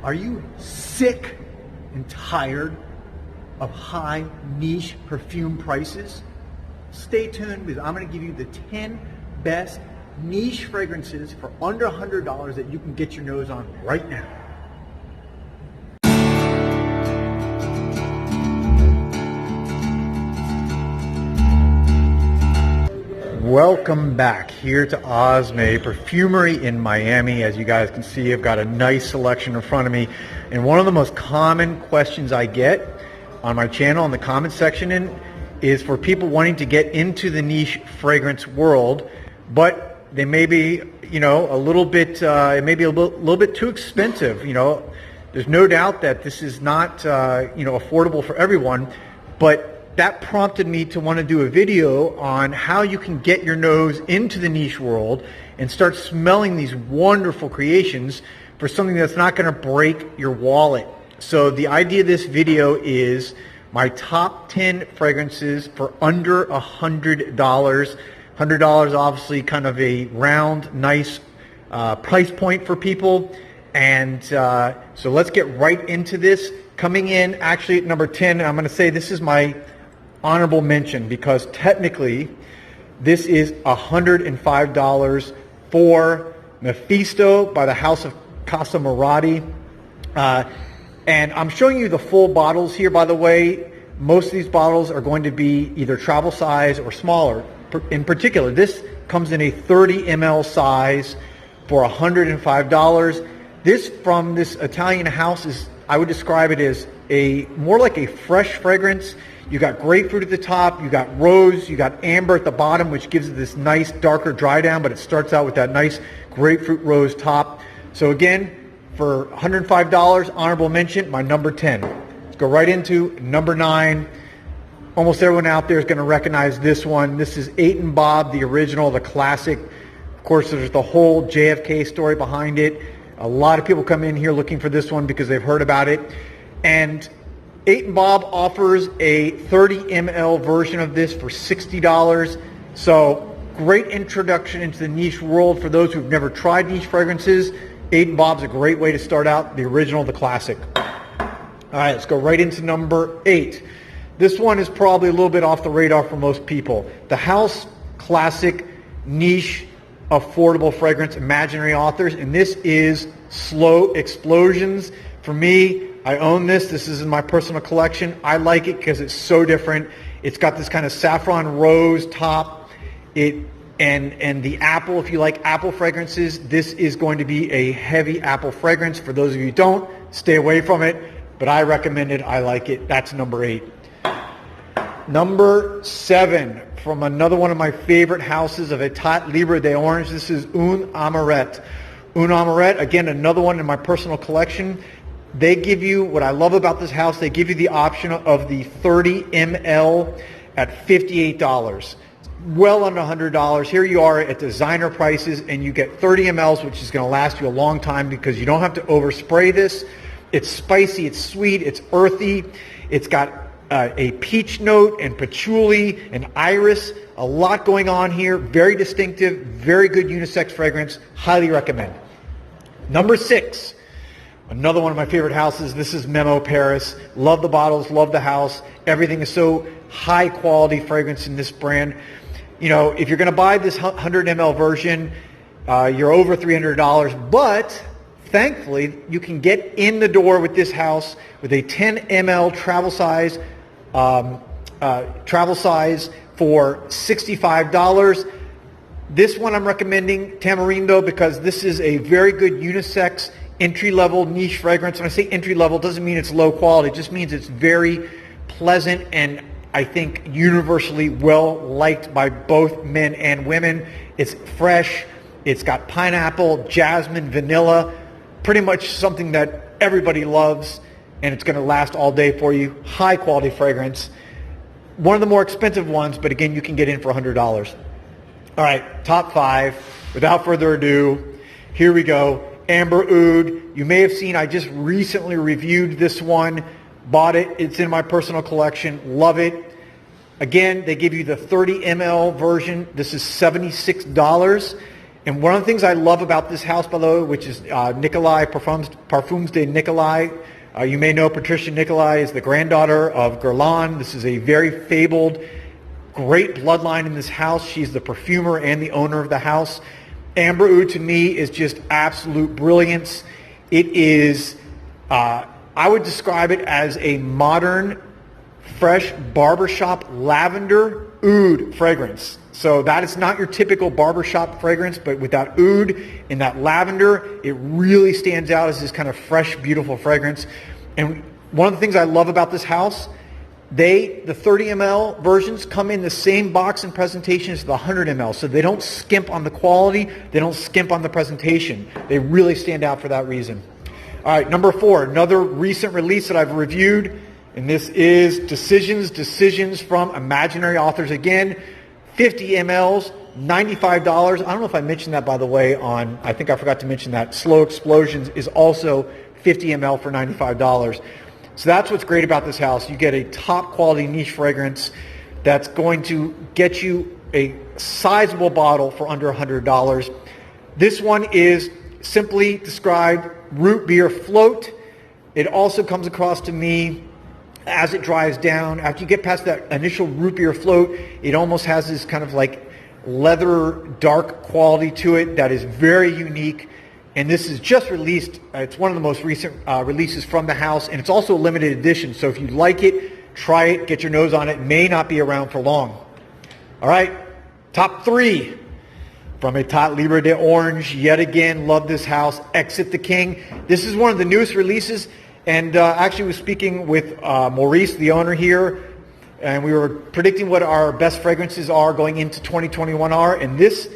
Are you sick and tired of high niche perfume prices? Stay tuned because I'm going to give you the 10 best niche fragrances for under $100 that you can get your nose on right now. Welcome back here to Osme Perfumery in Miami. As you guys can see, I've got a nice selection in front of me. And one of the most common questions I get on my channel in the comment section is for people wanting to get into the niche fragrance world, but they may be, a little bit, it may be a little bit too expensive. There's no doubt that this is not, affordable for everyone, but that prompted me to want to do a video on how you can get your nose into the niche world and start smelling these wonderful creations for something that's not going to break your wallet. So the idea of this video is my top 10 fragrances for under $100. $100 obviously kind of a round, nice price point for people. And so let's get right into this. Coming in actually at number 10, I'm going to say this is my honorable mention because technically this is $105 for Mephisto by the House of Casa Morati. And I'm showing you the full bottles here, by the way. Most of these bottles are going to be either travel size or smaller. In particular, this comes in a 30 ml size for $105. This from this Italian house is, I would describe it as more like a fresh fragrance. You got grapefruit at the top, you got rose, you got amber at the bottom, which gives it this nice darker dry down, but it starts out with that nice grapefruit rose top. So again, for $105, honorable mention, my number 10. Let's go right into number 9. Almost everyone out there is going to recognize this one. This is 8 & Bob, the original, the classic. Of course, there's the whole JFK story behind it. A lot of people come in here looking for this one because they've heard about it. And 8 & Bob offers a 30 ml version of this for $60. So great introduction into the niche world for those who've never tried niche fragrances. 8 & Bob's a great way to start out, the original, the classic. All right, let's go right into number 8. This one is probably a little bit off the radar for most people. The House Classic Niche Affordable Fragrance, Imaginary Authors, and this is Slow Explosions. For me, I own this. This is in my personal collection. I like it because it's so different. It's got this kind of saffron rose top. And the apple, if you like apple fragrances, this is going to be a heavy apple fragrance. For those of you who don't, stay away from it. But I recommend it. I like it. That's number 8. Number 7, from another one of my favorite houses of Etat Libre de Orange. This is Un Amaret. Un Amaret, again, another one in my personal collection. They give you, what I love about this house, they give you the option of the 30 ml at $58. Well under $100. Here you are at designer prices and you get 30 mLs, which is going to last you a long time because you don't have to overspray this. It's spicy, it's sweet, it's earthy. It's got a peach note and patchouli and iris. A lot going on here. Very distinctive, very good unisex fragrance. Highly recommend. Number 6. Another one of my favorite houses. This is Memo Paris. Love the bottles, love the house. Everything is so high quality fragrance in this brand. If you're going to buy this 100 ml version, you're over $300. But thankfully, you can get in the door with this house with a 10 ml travel size for $65. This one I'm recommending Tamarindo because this is a very good unisex entry-level niche fragrance. When I say entry-level, it doesn't mean it's low quality. It just means it's very pleasant and I think universally well-liked by both men and women. It's fresh. It's got pineapple, jasmine, vanilla, pretty much something that everybody loves, and it's going to last all day for you. High-quality fragrance. One of the more expensive ones, but again, you can get in for $100. All right, top 5. Without further ado, here we go. Amber Oud. You may have seen I just recently reviewed this one. Bought it. It's in my personal collection. Love it. Again, they give you the 30 ml version. This is $76. And one of the things I love about this house, by the way, which is Nikolai, Parfums de Nikolai. You may know Patricia Nikolai is the granddaughter of Guerlain. This is a very fabled, great bloodline in this house. She's the perfumer and the owner of the house. Amber Oud to me is just absolute brilliance. It is, I would describe it as a modern, fresh barbershop lavender oud fragrance. So that is not your typical barbershop fragrance, but with that oud and that lavender, it really stands out as this kind of fresh, beautiful fragrance. And one of the things I love about this house, the 30 ml versions come in the same box and presentation as the 100 ml. So they don't skimp on the quality, they don't skimp on the presentation. They really stand out for that reason. All right, number 4, another recent release that I've reviewed, and this is Decisions from Imaginary Authors. Again, 50 mLs, $95. I don't know if I mentioned that, by the way, I think I forgot to mention that. Slow Explosions is also 50 ml for $95. So that's what's great about this house. You get a top quality niche fragrance that's going to get you a sizable bottle for under $100. This one is simply described root beer float. It also comes across to me as it dries down. After you get past that initial root beer float, it almost has this kind of like leather dark quality to it that is very unique. And this is just released. It's one of the most recent releases from the house, and it's also a limited edition. So if you like it, try it, get your nose on it. It may not be around for long. All right, top 3 from Etat Libre de Orange. Yet again, love this house. Exit the King. This is one of the newest releases, and actually was speaking with Maurice, the owner here, and we were predicting what our best fragrances are going into 2021 are, and this,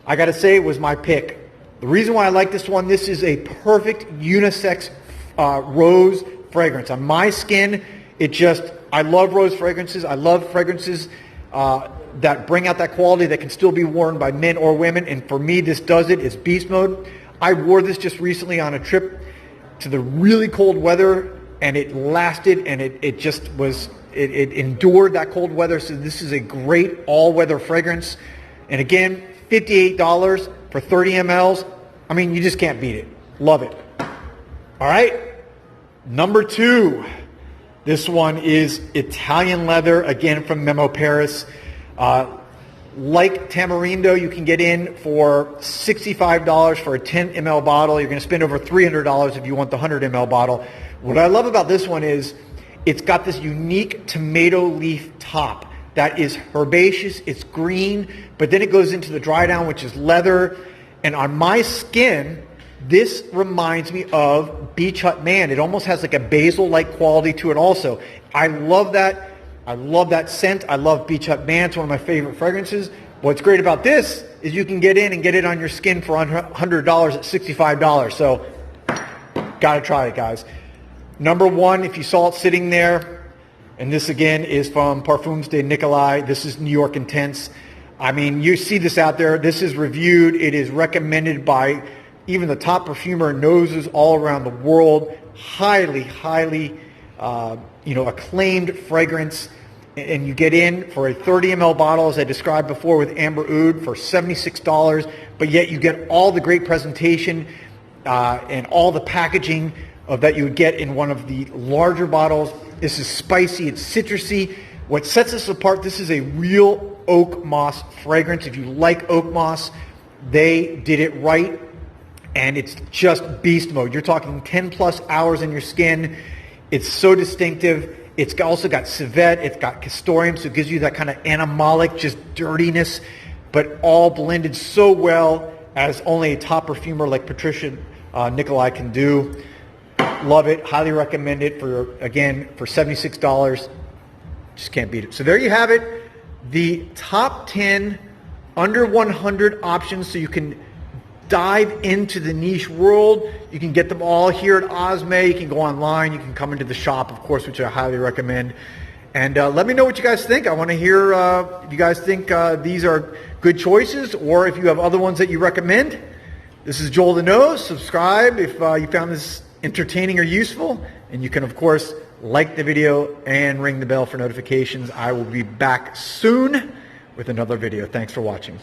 I got to say, was my pick. The reason why I like this one, this is a perfect unisex rose fragrance. On my skin, I love rose fragrances. I love fragrances that bring out that quality that can still be worn by men or women. And for me, this does it. It's beast mode. I wore this just recently on a trip to the really cold weather, and it lasted, and it endured that cold weather. So this is a great all-weather fragrance. And again, $58 for 30 mLs. I mean, you just can't beat it. Love it. All right. Number 2. This one is Italian leather, again from Memo Paris. Like Tamarindo, you can get in for $65 for a 10 ml bottle. You're going to spend over $300 if you want the 100 ml bottle. What I love about this one is it's got this unique tomato leaf top that is herbaceous, it's green, but then it goes into the dry down, which is leather. And on my skin, this reminds me of Beach Hut Man. It almost has like a basil-like quality to it also. I love that. I love that scent. I love Beach Hut Man. It's one of my favorite fragrances. What's great about this is you can get in and get it on your skin for $100 at $65. So, gotta try it, guys. Number 1, if you saw it sitting there, and this again is from Parfums de Nikolai. This is New York Intense. I mean, you see this out there. This is reviewed. It is recommended by even the top perfumer noses all around the world. Highly, highly acclaimed fragrance. And you get in for a 30 ml bottle, as I described before, with Amber Oud for $76. But yet you get all the great presentation and all the packaging that you would get in one of the larger bottles. This is spicy, it's citrusy. What sets this apart, this is a real oak moss fragrance. If you like oak moss, they did it right, and it's just beast mode. You're talking 10 plus hours in your skin. It's so distinctive. It's also got civet, it's got castoreum, so it gives you that kind of animalic, just dirtiness, but all blended so well as only a top perfumer like Patricia Nikolai can do. Love it. Highly recommend it for $76. Just can't beat it. So there you have it. The top 10 under 100 options, so you can dive into the niche world. You can get them all here at Osme. You can go online. You can come into the shop, of course, which I highly recommend. And let me know what you guys think. I want to hear if you guys think these are good choices, or if you have other ones that you recommend. This is Joel the Nose. Subscribe if you found this entertaining or useful, and you can of course like the video and ring the bell for notifications. I will be back soon with another video. Thanks for watching.